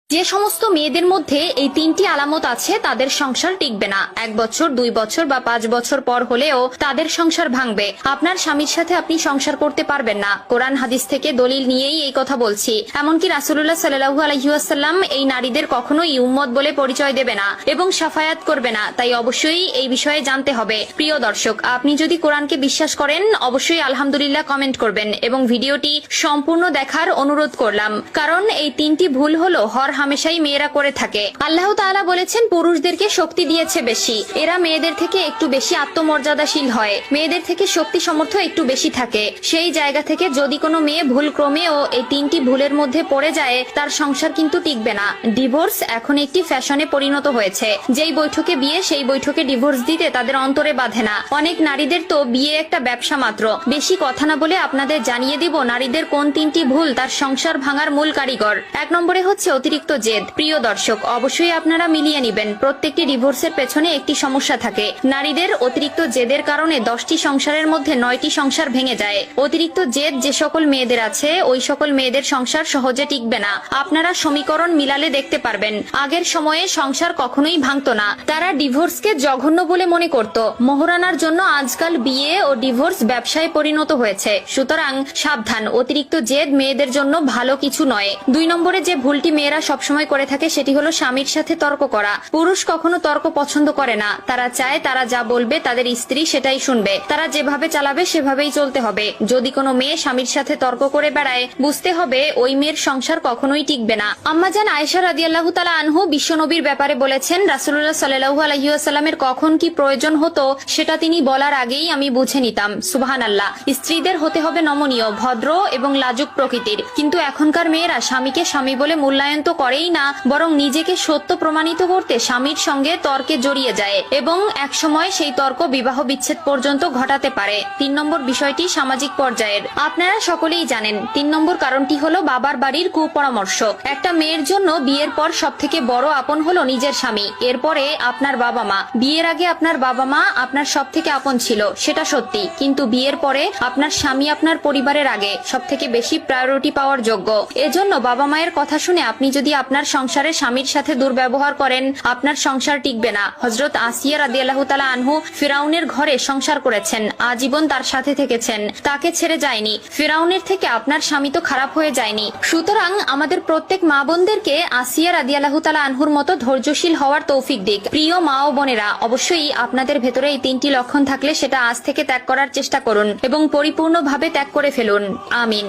যে সমস্ত মেয়েদের মধ্যে এই তিনটি আলামত আছে তাদের সংসার টিকবে না। 1 বছর 2 বছর বা 5 বছর পর হলেও তাদের সংসার ভাঙবে। আপনার স্বামীর সাথে আপনি সংসার করতে পারবেন না। কোরআন হাদিস থেকে দলিল নিয়েই এই কথা বলছি। এমনকি রাসূলুল্লাহ সাল্লাল্লাহু আলাইহি ওয়াসাল্লাম এই নারীদের কখনোই উম্মত বলে পরিচয় দেবে না এবং শাফায়াত করবে না। তাই অবশ্যই এই বিষয়ে জানতে হবে। প্রিয় দর্শক, আপনি যদি কোরআনকে বিশ্বাস করেন অবশ্যই আলহামদুলিল্লাহ কমেন্ট করবেন এবং ভিডিওটি সম্পূর্ণ দেখার অনুরোধ করলাম। কারণ এই তিনটি ভুল হলো হর হামেশাই মেয়েরা করে থাকে। আল্লাহ তাআলা বলেছেন পুরুষদেরকে শক্তি দিয়েছে বেশি, এরা মেয়েদের থেকে একটু বেশি আত্মমর্যাদাশীল হয়, মেয়েদের থেকে শক্তি সামর্থ্য একটু বেশি থাকে। সেই জায়গা থেকে যদি কোনো মেয়ে ভুল ক্রমেও এই তিনটি ভুলের মধ্যে পড়ে যায় তার সংসার কিন্তু টিকবে না। ডিভোর্স এখন একটি ফ্যাশনে পরিণত হয়েছে। যেই বৈঠকে বিয়ে সেই বৈঠকে ডিভোর্স দিতে তাদের অন্তরে বাঁধে না। অনেক নারীদের তো বিয়ে একটা ব্যবসা মাত্র। বেশি কথা না বলে আপনাদের জানিয়ে দিব নারীদের কোন তিনটি ভুল তার সংসার ভাঙার মূল কারিগর। 1 নম্বরে হচ্ছে অতিরিক্ত জেদ। প্রিয় দর্শক, অবশ্যই আপনারা মিলিয়ে নেবেন প্রত্যেকটি ডিভোর্সের পেছনে একটি সমস্যা থাকে। নারীদের অতিরিক্ত জেদের কারণে 10টি সংসারের মধ্যে 9টি সংসার ভেঙে যায়। অতিরিক্ত জেদ যে সকল মেয়েদের আছে ওই সকল মেয়েদের সংসার সহজে টিকবে না। আপনারা সমীকরণ মিলালে দেখতে পারবেন আগের সময়ে সংসার কখনোই ভাঙতো না। তারা ডিভোর্সকে জঘন্য বলে মনে করত। মোহরানার জন্য আজকাল বিয়ে ও ডিভোর্স ব্যবসায় পরিণত হয়েছে। সুতরাং সাবধান, অতিরিক্ত জেদ মেয়েদের জন্য ভালো কিছু নয়। 2 নম্বরে যে ভুলটি মেয়েরা সবসময় করে থাকে সেটি হলো স্বামীর সাথে তর্ক করা। পুরুষ কখনো তর্ক পছন্দ করে না। তারা চায় তারা যা বলবে তাদের স্ত্রী সেটাই শুনবে, তারা যেভাবে চালাবে সেভাবেই চলতে হবে। যদি কোনো মেয়ে স্বামীর সাথে তর্ক করে বেড়ায় বুঝতে হবে ওই মেয়ের সংসার কখনোই টিকবে না। আম্মাজান আয়েশা রাদিয়াল্লাহু তাআলা আনহু বিশ্বনবীর ব্যাপারে বলেছেন, রাসূলুল্লাহ সাল্লাল্লাহু আলাইহি ওয়াসাল্লামের কখন কি প্রয়োজন হতো সেটা তিনি বলার আগেই আমি বুঝে নিতাম। সুবহানাল্লাহ। স্ত্রীদের হতে হবে নমনীয়, ভদ্র এবং লাজুক প্রকৃতির। কিন্তু এখনকার মেয়েরা স্বামীকে স্বামী বলে মূল্যায়ন তো করেই না, বরং নিজেকে সত্য প্রমাণিত করতে স্বামীর সঙ্গে তর্কে জড়িয়ে যায় এবং একসময় সেই তর্ক বিবাহ বিচ্ছেদ পর্যন্ত ঘটাতে পারে। 3 নম্বর বিষয়টি সামাজিক পর্যায়ের। আপনারা সকলেই জানেন 3 নম্বর কারণটি হলো বাবার বাড়ির কুপরামর্শ। একটা মেয়ের জন্য বিয়ের পর সবথেকে বড় আপন হলো নিজের স্বামী, এরপরে আপনার বাবা মা। বিয়ের আগে আপনার বাবা মা আপনার সবথেকে আপন ছিল, সেটা সত্যি। কিন্তু বিয়ের পরে আপনার স্বামী আপনার পরিবারের আগে সবথেকে বেশি প্রায়োরিটি পাওয়ার যোগ্য। এজন্য বাবা মায়ের কথা শুনে আপনি যদি আপনার সংসারে স্বামীর সাথে দুর্ব্যবহার করেন আপনার সংসার টিকবে না। হযরত আসিয়া রাদিয়াল্লাহু তাআলা আনহু ফিরাউনের ঘরে সংসার করেছেন, আজীবন তার সাথে থেকেছেন, তাকে ছেড়ে যায়নি। ফিরাউনের থেকে আপনার স্বামী তো খারাপ হয়ে যায়নি। সুতরাং আমাদের প্রত্যেক মা বোনদেরকে আসিয়া রাদিয়াল্লাহু তাআলা আনহুর মতো ধৈর্যশীল হওয়ার তৌফিক দিক। প্রিয় মা ও বোনেরা, অবশ্যই আপনাদের ভেতরে এই 3টি লক্ষণ থাকলে সেটা আজ থেকে ত্যাগ করার চেষ্টা করুন এবং পরিপূর্ণভাবে ত্যাগ করে ফেলুন। আমিন।